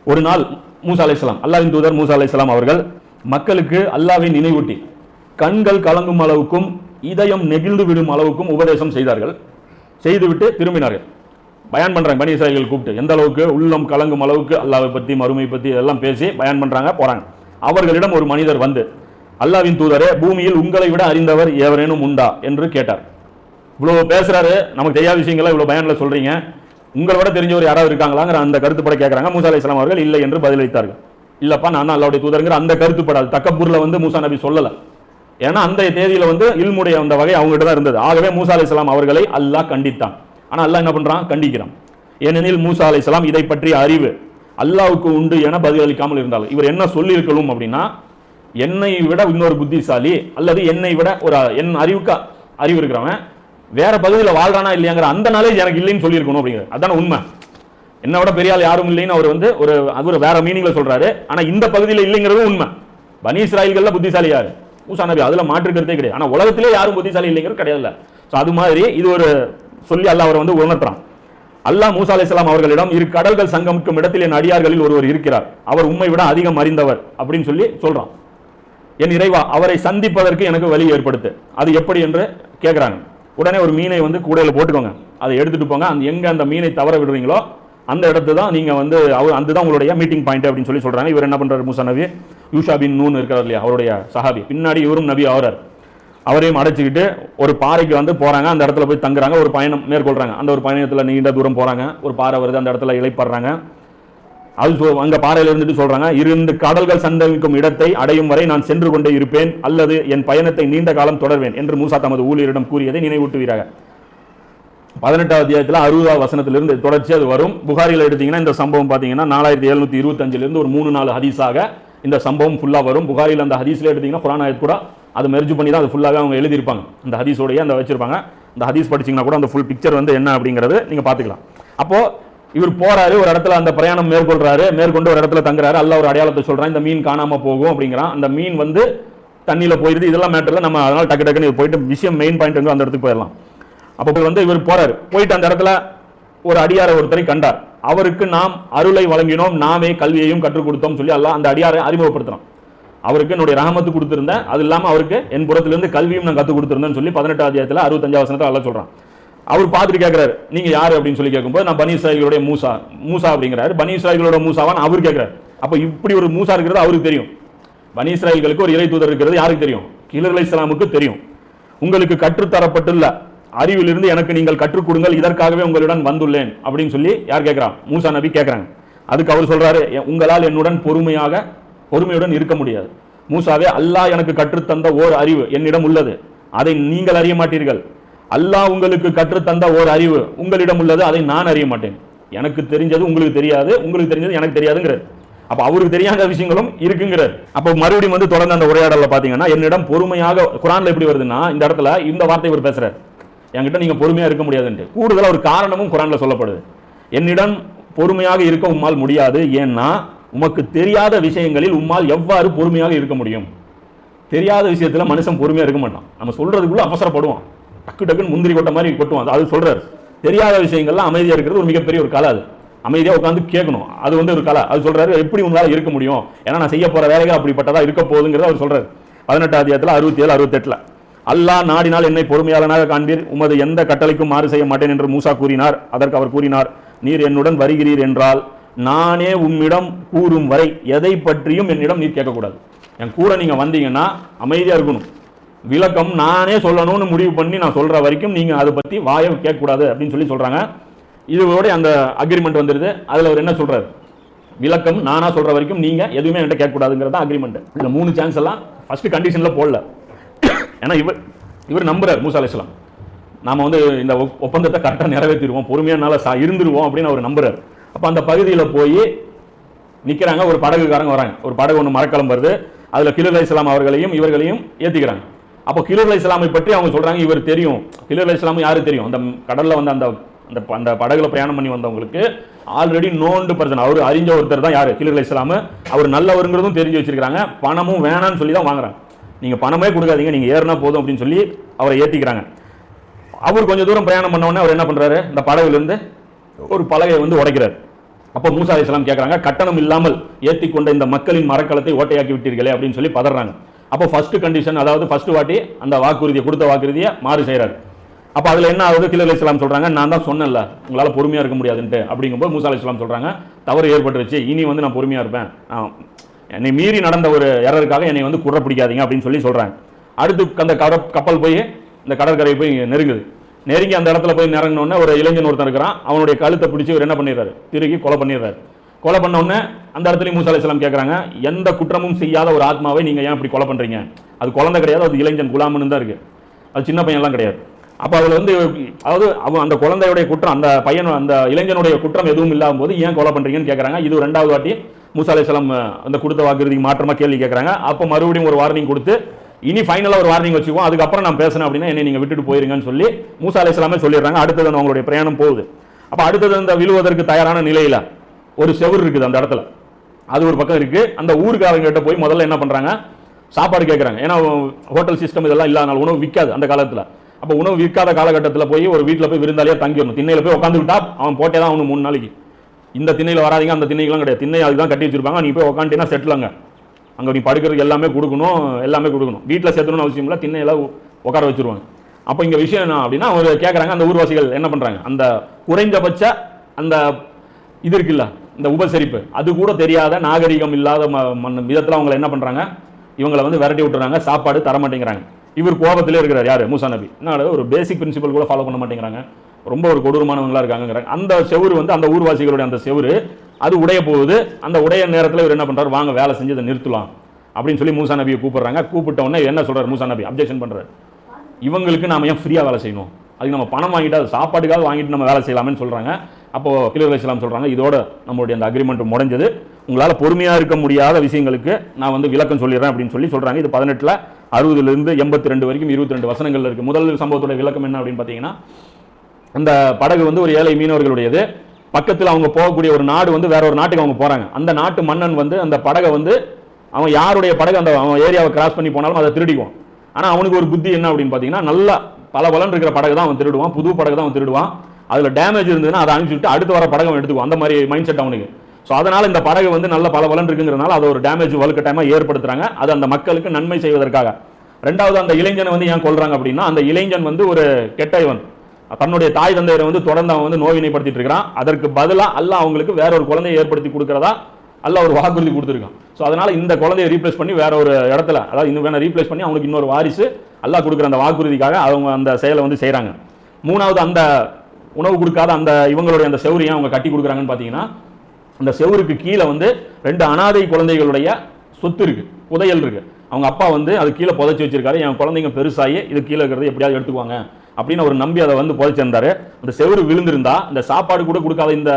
ஒரு நாள் மூசா அலைஹிஸ்ஸலாம், அல்லாஹ்வின் தூதர் மூசா அலைஹிஸ்ஸலாம் அவர்கள் மக்களுக்கு அல்லாஹ்வை நினைவூட்டி கண்கள் கலங்கும் அளவுக்கும் இதயம் நெகிழ்ந்து விடும் அளவுக்கும் உபதேசம் செய்தார்கள். செய்துவிட்டு திரும்பினார்கள். பயான் பண்றாங்க, பனி இஸ்ராயீல் கூப்பிட்டு எந்த அளவுக்கு உள்ளம் கலங்கும் அளவுக்கு அல்லாஹ்வை பற்றி மறுமை பற்றி எல்லாம் பேசி பயான் பண்றாங்க, போறாங்க. அவர்களிடம் ஒரு மனிதர் வந்து, அல்லாஹ்வின் தூதரே, பூமியில் உங்களை விட அறிந்தவர் எவரேனும் உண்டா என்று கேட்டார். இவ்வளவு பேசுறாரு, நமக்கு தெரியாத விஷயங்களை இவ்வளவு பயான்ல சொல்றீங்க, உங்களை விட தெரிஞ்சவர் யாராவது இருக்காங்களாங்கிற அந்த கருத்துப்பட கேட்கறாங்க. மூசா அலைஹிஸ்ஸலாம் அவர்கள் இல்லை என்று பதிலளித்தார்கள். இல்லப்பா, நான் தான் அல்லாஹ்வுடைய தூதருங்கிற அந்த கருத்துப்படாது. தக்கபூர்ல வந்து மூசா நபி சொல்லல. ஏன்னா அந்த தேதியில வந்து இல்முடைய அந்த வகை அவங்ககிட்ட தான் இருந்தது. ஆகவே மூசா அலைஹிஸ்ஸலாம் அவர்களை அல்லாஹ் கண்டித்தான். ஆனா அல்லாஹ் என்ன பண்றான்? கண்டிக்கிறான். ஏனெனில் மூசா அலைஹிஸ்ஸலாம் இதை பற்றிய அறிவு அல்லாஹ்வுக்கு உண்டு என பதிலளிக்காமல் இருந்தால் இவர் என்ன சொல்லி இருக்கணும் அப்படின்னா, என்னை விட இன்னொரு புத்திசாலி அல்லது என்னை விட ஒரு என் அறிவு இருக்கிறவன் வேற பகுதியில் வாழ்றானா இல்லையாங்கிற அந்த நாலேஜ் எனக்கு இல்லைன்னு சொல்லியிருக்கணும் அப்படிங்கிறது. அதான உண்மை. என்னை விட பெரிய ஆள் யாரும் இல்லைன்னு அவர் வந்து ஒரு வேற மீனிங்ல சொல்றாரு. ஆனா இந்த பகுதியில் இல்லைங்கிறது உண்மை. பனி இஸ்ராயீல்கள்ல புத்திசாலி யாரு? மூசா நபி. அதுல மாற்றுக்கிறதே கிடையாது. ஆனா உலகத்திலே யாரும் புத்திசாலி இல்லைங்கிறது கிடையாது. அது மாதிரி இது ஒரு சொல்லி அல்லாஹ் அவர் வந்து உணர்த்துறான். அல்லாஹ் மூசா அலைஹிஸ்ஸலாம் அவர்களிடம், இரு கடல்கள் சங்கமிக்கும் இடத்தில் என் அடியார்களில் ஒருவர் இருக்கிறார், அவர் உம்மை விட அதிகம் அறிந்தவர் அப்படின்னு சொல்லி சொல்றான். என் இறைவா, அவரை சந்திப்பதற்கு எனக்கு வழி ஏற்படுத்து. அது எப்படி என்று கேட்கிறாங்க. உடனே ஒரு மீனை வந்து கூடையில போட்டுக்கோங்க, அதை எடுத்துட்டு போங்க, அந்த எங்க அந்த மீனை தவற விடுறீங்களோ அந்த இடத்து தான் நீங்க வந்து அதுதான் உங்களுடைய மீட்டிங் பாயிண்ட் அப்படின்னு சொல்லி சொல்றாங்க. இவர் என்ன பண்றாரு? மூசா நபி, யூஷா பின் நூன் இருக்கிறார் இல்லையா, அவருடைய சஹாபி, பின்னாடி இவரும் நபி ஆகிறார். அவரையும் அடைச்சிக்கிட்டு ஒரு பாறைக்கு வந்து போறாங்க. அந்த இடத்துல போய் தங்குறாங்க, ஒரு பயணம் மேற்கொள்றாங்க. அந்த ஒரு பயணத்துல நீண்ட தூரம் போறாங்க. ஒரு பாறை வருது, அந்த இடத்துல இளைப்படுறாங்க. அது அங்க பாறையில இருந்துட்டு சொல்றாங்க, 2 கடல்கள் சந்தமிக்கும் இடத்தை அடையும் வரை நான் சென்று கொண்டே இருப்பேன் அல்லது என் பயணத்தை நீண்ட காலம் தொடர்வேன் என்று மூசா தமது ஊழியரிடம் கூறியதை நினைவூட்டுவீராக. 18வது அத்தியாயத்தில் 60வது வசனத்திலிருந்து தொடர்ச்சி அது வரும். புகாரியில் எடுத்தீங்கன்னா இந்த சம்பவம் பார்த்தீங்கன்னா 4725 ஒரு 3-4 ஹதீஸாக இந்த சம்பவம் ஃபுல்லா வரும். புகாரியில் அந்த ஹதீஸ்ல எடுத்தீங்கன்னா குர்ஆன் ஆயத் கூட அது மெர்ஜ் பண்ணி தான் அது ஃபுல்லாகவே அவங்க எழுதியிருப்பாங்க. அந்த ஹதீஸோடைய அந்த வச்சிருப்பாங்க. அந்த ஹதீஸ் படிச்சீங்கன்னா கூட அந்த ஃபுல் பிக்சர் வந்து என்ன அப்படிங்கிறது நீங்க பார்த்துக்கலாம். அப்போ இவர் போறாரு, ஒரு இடத்துல அந்த பிரயாணம் மேற்கொள்றாரு, மேற்கொண்டு ஒரு இடத்துல தங்குறாரு. அல்லாஹ் ஒரு அடையாளத்தை சொல்றான், இந்த மீன் காணாம போகும் அப்படிங்கிறான். அந்த மீன் வந்து தண்ணியில போயிருது. இதெல்லாம் மேட்டர்ல நம்ம அதனால டக்கு டக்குன்னு போயிட்டு விஷயம் மெயின் பாயிண்ட் வந்து அந்த இடத்துக்கு போயிடலாம். அப்போ வந்து இவர் போறாரு, போயிட்டு அந்த இடத்துல ஒரு அடியாரை ஒருத்தரை கண்டார். அவருக்கு நாம் அருளை வழங்கினோம், நாமே கல்வியையும் கற்றுக் கொடுத்தோம் சொல்லி அல்லாஹ் அந்த அடியாரை அறிமுகப்படுத்துறோம். அவருக்கு என்னுடைய ரஹமத்து கொடுத்திருந்தேன், அது இல்லாம அவருக்கு என் புறத்திலிருந்து கல்வியும் நான் கற்றுக் கொடுத்திருந்தேன்னு சொல்லி 18வது அத்தியாயத்தில் 65வது வசனத்தை அல்லாஹ் சொல்றான். அவர் பார்த்துட்டு கேட்கிறாரு, நீங்க யாரு அப்படின்னு சொல்லி கேட்கும்போது, நான் பனி இஸ்ராயீலுடைய மூசா அப்படிங்கிறாரு. பனி இஸ்ராயீலோட மூசாவான்னு அவர் கேட்கிறார். அப்ப இப்படி ஒரு மூசா இருக்கிறது அவருக்கு தெரியும். பனி இஸ்ராயீல்களுக்கு ஒரு இறை தூதர் இருக்கிறது யாருக்கு தெரியும்? கிலர் அலைஹிஸ்ஸலாமுக்கு தெரியும். உங்களுக்கு கற்றுத்தரப்பட்டுள்ள அறிவிலிருந்து எனக்கு நீங்கள் கற்றுக் கொடுங்கள், இதற்காகவே உங்களுடன் வந்துள்ளேன் அப்படின்னு சொல்லி யார் கேட்கிறா? மூசா நபி கேட்கிறாங்க. அதுக்கு அவர் சொல்றாரு, உங்களால் என்னுடன் பொறுமையுடன் இருக்க முடியாது. மூசாவே, அல்லாஹ் எனக்கு கற்றுத்தந்த ஓர் அறிவு என்னிடம் உள்ளது, அதை நீங்கள் அறிய மாட்டீர்கள். அல்லாஹ் உங்களுக்கு கற்றுத்தந்த ஓர் அறிவு உங்களிடம் உள்ளது, அதை நான் அறிய மாட்டேன். எனக்கு தெரிஞ்சது உங்களுக்கு தெரியாது, உங்களுக்கு தெரிஞ்சது எனக்கு தெரியாதுங்கிறார். அப்ப அவருக்கு தெரியாத விஷயங்களும் இருக்குங்கிறார். அப்ப மறுபடியும் வந்து தொடர்ந்து அந்த உரையாடல பாத்தீங்கன்னா, என்னிடம் பொறுமையாக, குர்ஆன்ல எப்படி வருதுன்னா இந்த இடத்துல இந்த வார்த்தை இவர் பேசுறார், என்கிட்ட நீங்க பொறுமையா இருக்க முடியாதுன்ட்டு. கூடுதலா ஒரு காரணமும் குர்ஆன்ல சொல்லப்படுது. என்னிடம் பொறுமையாக இருக்க உம்மால் முடியாது, ஏன்னா உமக்கு தெரியாத விஷயங்களில் உம்மால் எவ்வாறு பொறுமையாக இருக்க முடியும்? தெரியாத விஷயத்துல மனுஷன் பொறுமையா இருக்க மாட்டான். நம்ம சொல்றதுக்குள்ள அவசரப்படுவான், டக்கு டக்குன்னு முந்திரி கொட்ட மாதிரி கொட்டுவான். அது சொல்றாரு, தெரியாத விஷயங்கள்லாம் அமைதியா இருக்கிறது ஒரு மிகப்பெரிய ஒரு கலை. அது அமைதியா உட்காந்து கேட்கணும், அது வந்து ஒரு கலை. அது சொல்றாரு, எப்படி உங்களால இருக்க முடியும்? ஏன்னா நான் செய்ய போற வேலைகள் அப்படிப்பட்டதா இருக்க போகுதுங்கிறத அவர் சொல்றாரு. 18வது அத்தியாயத்தில் 67, 68 அல்லாஹ் நாடினால் என்னை பொறுமையாளனாக காண்பீர், உமது எந்த கட்டளைக்கும் மாறு செய்ய மாட்டேன் என்று மூசா கூறினார். அதற்கு அவர் கூறினார், நீர் என்னுடன் வருகிறீர் என்றால் நானே உம்மிடம் கூறும் வரை எதை பற்றியும் என்னிடம் நீர் கேட்கக்கூடாது. என் கூட நீங்க வந்தீங்கன்னா அமைதியா இருக்கணும், விளக்கம் நானே சொல்லணும்னு முடிவு பண்ணி நான் சொல்ற வரைக்கும் நீங்க அதை பத்தி வாயை கேட்கக்கூடாது அப்படின்னு சொல்லி சொல்றாங்க. இதோட அந்த அக்ரிமெண்ட் வந்துருது. அதுல அவர் என்ன சொல்றாரு? விளக்கம் நானா சொல்ற வரைக்கும் நீங்க எதுவுமே என்கிட்ட கேட்கக்கூடாதுங்கிறத அக்ரிமெண்ட். இதுல 3 சான்ஸ் எல்லாம் ஃபர்ஸ்ட் கண்டிஷன்ல போடல. ஏன்னா இவர் நம்புறார் மூசா அலைஹிஸ்ஸலாம், நாம வந்து இந்த ஒப்பந்தத்தை கரெக்டா நிறைவேற்றிடுவோம், பொறுமையானால இருந்துருவோம் அப்படின்னு அவர் நம்புறாரு. அப்ப அந்த பகுதியில் போய் நிக்கிறாங்க. ஒரு படகுக்காரங்க வராங்க, ஒரு படகு ஒன்று மரக்கலம் வருது. அதுல கிலர் அலைஹிஸ்ஸலாம் அவர்களையும் இவர்களையும் ஏத்திக்கிறாங்க. அப்போ கிலர் அலைஹிஸ்ஸலாமை பற்றி அவங்க சொல்றாங்க, இவர் தெரியும். கிலர் அலைஹிஸ்ஸலாம் யாரு தெரியும்? அந்த கடல்ல வந்து அந்த படகுல பிரயாணம் பண்ணி வந்தவங்களுக்கு ஆல்ரெடி நோண்டு பர்சன், அவர் அறிஞ்ச ஒருத்தர் தான் யாரு? கிலர் அலைஹிஸ்ஸலாம். அவர் நல்லவருங்கிறதும் தெரிஞ்சு வச்சிருக்காங்க. பணமும் வேணான்னு சொல்லி தான் வாங்குறாங்க. நீங்க பணமே கொடுக்காதீங்க, நீங்க ஏறினா போதும் அப்படின்னு சொல்லி அவரை ஏத்திக்கிறாங்க. அவர் கொஞ்சம் தூரம் பிரயாணம் பண்ண உடனே அவர் என்ன பண்றாரு? இந்த படகுல இருந்து ஒரு பலகையை வந்து உடைக்கிறார். அப்போ மூசா அலைஹிஸ்ஸலாம் கேட்குறாங்க, கட்டணம் இல்லாமல் ஏற்றிக்கொண்ட இந்த மக்களின் மரக்கலத்தை ஓட்டையாக்கி விட்டீர்களே அப்படின்னு சொல்லி பதறாங்க. அப்போ ஃபர்ஸ்ட் கண்டிஷன், அதாவது ஃபர்ஸ்ட் வாட்டி அந்த வாக்குறுதியை கொடுத்த வாக்குறுதியை மாறு செய்கிறாரு. அப்போ அதில் என்ன ஆகுது? கிலர் அலைஹிஸ்ஸலாம் சொல்கிறாங்க, நான் தான் சொன்னேன்ல உங்களால் பொறுமையாக இருக்க முடியாதுன்ட்டு. அப்படிங்கும்போது மூசா அலைஹிஸ்ஸலாம் சொல்கிறாங்க, தவறு ஏற்பட்டுருச்சு, இனி வந்து நான் பொறுமையாக இருப்பேன், என்னை மீறி நடந்த ஒரு எரருக்காக என்னை வந்து குற பிடிக்காதீங்க அப்படின்னு சொல்லி சொல்கிறாங்க. அடுத்து அந்த கப்பல் போய் இந்த கடற்கரை போய் நெருங்குது. நெருங்கி அந்த இடத்துல போய் நிறங்கினோடனே ஒரு இளைஞன் ஒருத்தன் இருக்கிறான், அவனுடைய கழுத்தை பிடிச்சி இவர் என்ன பண்ணிடுறாரு, திருகி கொலை பண்ணிடுறாரு. கொலை பண்ண உடனே அந்த இடத்துல மூசா அலைஹிஸ்ஸலாம் கேட்குறாங்க, எந்த குற்றமும் செய்யாத ஒரு ஆத்மாவை நீங்கள் ஏன் இப்படி கொலை பண்ணுறீங்க? அது குழந்தை கிடையாது, அது இளைஞன் குலாமன்னு தான் இருக்குது, அது சின்ன பையன்லாம் கிடையாது. அப்போ அதில் வந்து அதாவது அவன் அந்த குழந்தையுடைய குற்றம், அந்த பையன் அந்த இளைஞனுடைய குற்றம் எதுவும் இல்லாத போது ஏன் கொலை பண்ணுறீங்கன்னு கேட்குறாங்க. இது ரெண்டாவது வாட்டி மூசா அலைஹிஸ்ஸலாம் அந்த கொடுத்த வாக்குறுதிக்கு மாற்றமாக கேள்வி கேட்குறாங்க. அப்போ மறுபடியும் ஒரு வார்னிங் கொடுத்து, இனி ஃபைனலாக ஒரு வார்னிங் வச்சுக்குவோம், அதுக்கப்புறம் நான் பேசுறேன் அப்படின்னா என்னை நீங்கள் விட்டுட்டு போயிருங்கன்னு சொல்லி மூசா அலைஹிஸ்ஸலாமே சொல்லிடுறாங்க. அடுத்தது அவங்களுடைய பிரயாணம் போகுது. அப்போ அடுத்தது அந்த விழுவதற்கு தயாரான நிலையில் ஒரு செவுரு இருக்குது அந்த இடத்துல, அது ஒரு பக்கம் இருக்குது. அந்த ஊருக்காரங்க கிட்ட போய் முதல்ல என்ன பண்ணுறாங்க, சாப்பாடு கேட்குறாங்க. ஏன்னா ஹோட்டல் சிஸ்டம் இதெல்லாம் இல்லாதனால உணவு விற்காது அந்த காலத்தில். அப்போ உணவு விற்காத காலகட்டத்தில் போய் ஒரு வீட்டில் போய் விருந்தாளியாக தங்கிடணும். திண்ணையில் போய் உட்காந்துக்கிட்டா அவன் போட்டே தான் அவனு 3 நாளைக்கு. இந்த திண்ணையில் வராதிங்க, அந்த திண்ணைக்கெல்லாம் கிடையாது, திண்ணை அதுதான் கட்டி வச்சிருப்பாங்க. நீ போய் உட்காந்துட்டீங்கன்னா செட்டிலாங்க, அங்கே நீ படுக்கிறதுக்கு எல்லாமே கொடுக்கணும், எல்லாமே கொடுக்கணும். வீட்டில் சேர்த்துணும்னு அவசியம் இல்லை, திண்ணையெல்லாம் உட்கார வச்சுருவாங்க. அப்போ இங்கே விஷயம் என்ன அப்படின்னா, அவங்க கேட்குறாங்க, அந்த ஊர்வாசிகள் என்ன பண்ணுறாங்க, அந்த குறைந்தபட்ச அந்த இது இருக்குல்ல, இந்த உபசரிப்பு அது கூட தெரியாத நாகரிகம் இல்லாத விதத்தில் அவங்களை என்ன பண்ணுறாங்க, இவங்களை வந்து விரட்டி விட்டுறாங்க, சாப்பாடு தர மாட்டேங்கிறாங்க. இவர் கோபத்திலே இருக்கிறார் யார், மூசா நபி. என்ன ஒரு பேசிக் பிரின்சிபல் கூட ஃபாலோ பண்ண மாட்டேங்கிறாங்க, ரொம்ப ஒரு கொடூரமானவங்களா இருக்காங்கிறாங்க. அந்த செவுரு வந்து அந்த ஊர்வாசிகளுடைய அந்த செவுரு அது உடைய போகுது. அந்த உடைய நேரத்தில் இவர் என்ன பண்றாரு, வாங்க வேலை செஞ்சு அதை நிறுத்தலாம் அப்படின்னு சொல்லி மூசா நபியை கூப்பிடுறாங்க. கூப்பிட்ட உடனே என்ன சொல்றாரு மூசா நபி, அப்ஜெக்ஷன் பண்றாரு, இவங்களுக்கு நாம ஏன் ஃப்ரீயா வேலை செய்யணும், அதுக்கு நம்ம பணம் வாங்கிட்டு அது சாப்பாட்டுக்காக வாங்கிட்டு நம்ம வேலை செய்யலாம்னு சொல்றாங்க. அப்போ கிலர் அலைஹிஸ்ஸலாம் சொல்றாங்க, இதோட நம்மளுடைய அந்த அக்ரிமெண்ட் முடிஞ்சது, உங்களால் பொறுமையா இருக்க முடியாத விஷயங்களுக்கு நான் வந்து விளக்கம் சொல்லிடுறேன் அப்படின்னு சொல்லி சொல்றாங்க. இது 18ல 60லிருந்து 82 வரைக்கும் 22 வசனங்கள் இருக்கு. முதல் சம்பவத்தோட விளக்கம் என்ன அப்படின்னு பார்த்தீங்கன்னா, அந்த படகு வந்து ஒரு ஏழை மீனவர்களுடையது. பக்கத்தில் அவங்க போகக்கூடிய ஒரு நாடு வந்து வேற ஒரு நாட்டுக்கு அவங்க போறாங்க. அந்த நாட்டு மன்னன் வந்து அந்த படகை வந்து அவன் யாருடைய படகு அந்த அவன் ஏரியாவை கிராஸ் பண்ணி போனாலும் அதை திருடிக்குவான். ஆனால் அவனுக்கு ஒரு புத்தி என்ன அப்படின்னு பார்த்தீங்கன்னா, நல்லா பல பலன் இருக்கிற படகு தான் அவன் திருடுவான், புது படகு தான் அவன் திருடுவான். அதில் டேமேஜ் இருந்ததுன்னா அதை அனுப்பிச்சுட்டு அடுத்து வர படகு அவன் எடுத்துக்குவான். அந்த மாதிரி மைண்ட் செட் அவனுக்கு. ஸோ அதனால இந்த படகு வந்து நல்ல பல பலன் இருக்குங்கிறதுனால அதை ஒரு டேமேஜ் வலுக்கட்டாயமாக ஏற்படுத்துறாங்க. அது அந்த மக்களுக்கு நன்மை செய்வதற்காக. ரெண்டாவது, அந்த இளைஞனை வந்து ஏன் கொள்றாங்க அப்படின்னா, அந்த இளைஞன் வந்து ஒரு கெட்டவன், தன்னுடைய தாய் தந்தையரை வந்து தொடர்ந்து அவன் வந்து நோவினைப்படுத்திட்டு இருக்கிறான். அதற்கு பதிலாக அல்லாஹ் அவங்களுக்கு வேற ஒரு குழந்தையை ஏற்படுத்தி கொடுக்கிறதா அல்லாஹ் ஒரு வாக்குறுதி கொடுத்துருக்கான். ஸோ அதனால இந்த குழந்தையை ரீப்ளேஸ் பண்ணி வேற ஒரு இடத்துல, அதாவது இன்னும் வேணா ரீப்ளேஸ் பண்ணி அவங்களுக்கு இன்னொரு வாரிசு அல்லாஹ் கொடுக்குற அந்த வாக்குறுதிக்காக அவங்க அந்த செயலை வந்து செய்கிறாங்க. மூணாவது, அந்த உணவு கொடுக்காத அந்த இவங்களுடைய அந்த செவுரியை அவங்க கட்டி கொடுக்குறாங்கன்னு பார்த்தீங்கன்னா, அந்த செவுருக்கு கீழே வந்து 2 அனாதை குழந்தைகளுடைய சொத்து இருக்கு, புதையல் இருக்கு. அவங்க அப்பா வந்து அது கீழே புதைச்சி வச்சிருக்காரு, என் குழந்தைங்க பெருசாகி இது கீழே இருக்கிறது எப்படியாவது எடுத்துக்குவாங்க அப்படின்னு அவர் நம்பி அதை வந்து புதைச்சிருந்தாரு. அந்த செவுரு விழுந்திருந்தா இந்த சாப்பாடு கூட கொடுக்காத இந்த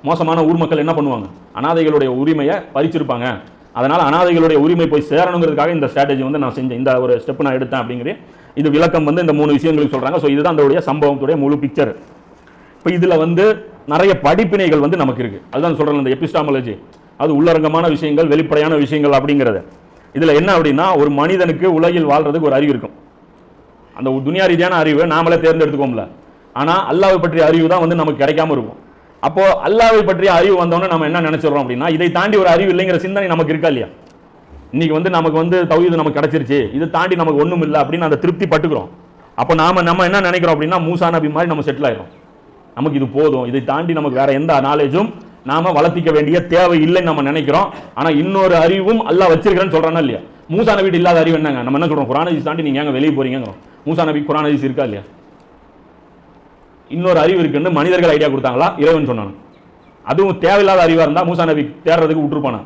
மோசமான ஊர் மக்கள் என்ன பண்ணுவாங்க, அனாதைகளுடைய உரிமையை பறிச்சிருப்பாங்க. அதனால அனாதைகளுடைய உரிமை போய் சேரணுங்கிறதுக்காக இந்த ஸ்ட்ராட்டஜி வந்து நான் செஞ்சேன், இந்த ஒரு ஸ்டெப் நான் எடுத்தேன் அப்படிங்கிறது இது விளக்கம் வந்து இந்த 3 விஷயங்களுக்கு சொல்றாங்க. ஸோ இதுதான் அதோடைய சம்பவத்துடைய முழு பிக்சர். இப்போ இதுல வந்து நிறைய படிப்பினைகள் வந்து நமக்கு இருக்கு. அதுதான் சொல்றேன், இந்த எபிஸ்டாமாலஜி, அது உள்ளரங்கமான விஷயங்கள், வெளிப்படையான விஷயங்கள் அப்படிங்கிறது. இதுல என்ன அப்படின்னா, ஒரு மனிதனுக்கு உலகில் வாழ்றதுக்கு ஒரு அறிவு இருக்கும். அந்த துனியா ரீதியான அறிவு நாமளே தேர்ந்தெடுத்துக்கோம்ல, ஆனா அல்லாஹ்வை பற்றிய அறிவு தான் வந்து நமக்கு கிடைக்காம இருக்கும். அப்போ அல்லாஹ்வை பற்றிய அறிவு வந்தோன்னே நம்ம என்ன நினைச்சிடறோம் அப்படின்னா, இதை தாண்டி ஒரு அறிவு இல்லைங்கிற சிந்தனை நமக்கு இருக்கா இல்லையா? இன்னைக்கு வந்து நமக்கு வந்து தௌஹீது நமக்கு கிடைச்சிருச்சு, இதை தாண்டி நமக்கு ஒண்ணும் இல்லை அப்படின்னு அந்த திருப்தி பட்டுக்கிறோம். அப்போ நம்ம என்ன நினைக்கிறோம் அப்படின்னா, மூசா நபி மாதிரி நம்ம செட்டில் ஆயிரும், நமக்கு இது போதும், இதை தாண்டி நமக்கு வேற எந்த நாலேஜும் நாம வளர்த்திக்க வேண்டிய தேவை இல்லைன்னு நம்ம நினைக்கிறோம். ஆனா இன்னொரு அறிவும் அல்லாஹ் வச்சிருக்கிறேன்னு சொல்றானா இல்லையா? மூசா நபிட்டு இல்லாத அறிவு என்னங்க? நம்ம என்ன சொல்றோம், குர்ஆன் ஹதீஸ் தாண்டி நீங்க ஏங்க வெளியே போறீங்கிறோம். மூசா நபி குர்ஆன் ஹதீஸ் இருக்கா இல்லையா? இன்னொரு அறிவு இருக்குன்னு மனிதர்கள் ஐடியா கொடுத்தாங்களா, இறைவன் சொன்னாங்க. அதுவும் தேவையில்லாத அறிவா இருந்தா மூசா நபி தேடுறதுக்கு விட்டுருப்பானா?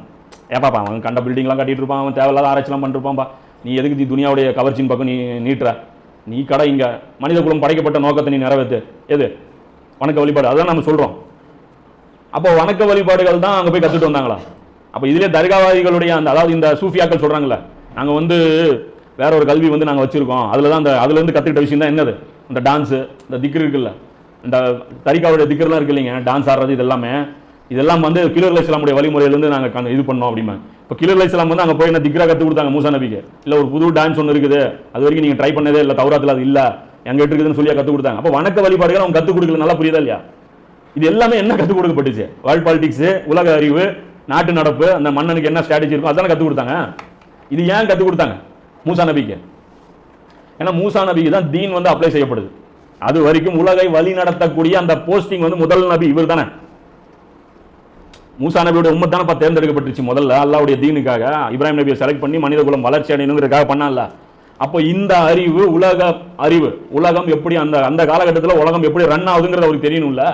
ஏப்பாப்பா அவன் கண்ட பில்டிங்லாம் கட்டிட்டு இருப்பான், அவன் தேவையில்லாத ஆராய்ச்சிலாம் பண்ணிருப்பான்பா, நீ எதுக்கு நீ துனியாவுடைய கவர்ச்சியின் பக்கம் நீ நீட்டுற, நீ கடை இங்க மனித குலம் படைக்கப்பட்ட நோக்கத்தை நீ நிறைவேற்று, எது வணக்க வழிபாடு, அதுதான் நம்ம சொல்றோம். அப்போ வணக்க வழிபாடுகள் தான் அங்க போய் கத்துட்டு வந்தாங்களா? அப்போ இதுல தர்காவாதிகளுடைய அந்த, அதாவது இந்த சூஃபியாக்கள் சொல்றாங்கல்ல, நாங்க வந்து வேற ஒரு கல்வி வந்து நாங்க வச்சிருக்கோம், அதுல இருந்து கத்துக்கிட்ட விஷயம் தான் என்னது, இந்த டான்ஸ், இந்த திக்ர் இருக்குல்ல, இந்த தரிகாவுடைய திக்ர்லாம் இருக்கு இல்லைங்க, டான்ஸ் ஆடுறது, இதெல்லாம் வந்து கிலர் அலைஹிஸ்ஸலாமுடைய வழிமுறையிலிருந்து நாங்க இது பண்ணோம் அப்படிமா. இப்போ கிலர் அலைஹிஸ்ஸலாம் வந்து அங்க போய் என்ன திக்ரா கத்து கொடுத்தாங்க மூசா நபிக்கு? இல்ல ஒரு புது டான்ஸ் ஒன்று இருக்குது, அது வரைக்கும் நீங்க ட்ரை பண்ணதே இல்லை, தௌராத்துல அது இல்ல, எங்க இருக்குதுன்னு சொல்லி கத்து கொடுத்தாங்க. அப்போ வணக்க வழிபாடுகள் அவங்க கத்து கொடுக்கல, நல்லா புரியுதா இல்லையா? இது எல்லாமே என்ன கற்றுக் கொடுக்கப்பட்டுச்சு? வேர்ல்ட் பாலிடிக்ஸ், உலக அறிவு, நாட்டு நடப்பு, அந்த மன்னனுக்கு என்ன ஸ்ட்ராட்டஜி இருக்கும் அதான கற்றுக் கொடுத்தாங்க. இது ஏன் கற்றுக் கொடுத்தாங்க? மூசா நபிக்கு. ஏன்னா மூசா நபிக்கு தான் தீன் வந்து அப்ளை செய்யப்படுது. அது வரைக்கும் உலகை வழி நடத்தக்கூடிய அந்த போஸ்டிங் வந்து முதல் நபி இவர் தானே. மூசா நபியோட உம்மத் தானே தேர்ந்தெடுக்கப்பட்டுச்சு முதல்ல அல்லாஹ்வுடைய தீனுக்காக. இப்ராஹிம் நபியை செலக்ட் பண்ணி மனித குலம் வளர்ச்சி அடையணுங்கிறதுக்காக பண்ணால. அப்போ இந்த அறிவு, உலக அறிவு, உலகம் எப்படி அந்த அந்த காலகட்டத்தில் உலகம் எப்படி ரன் ஆகுதுங்கிறது அவருக்கு தெரியணும்ல.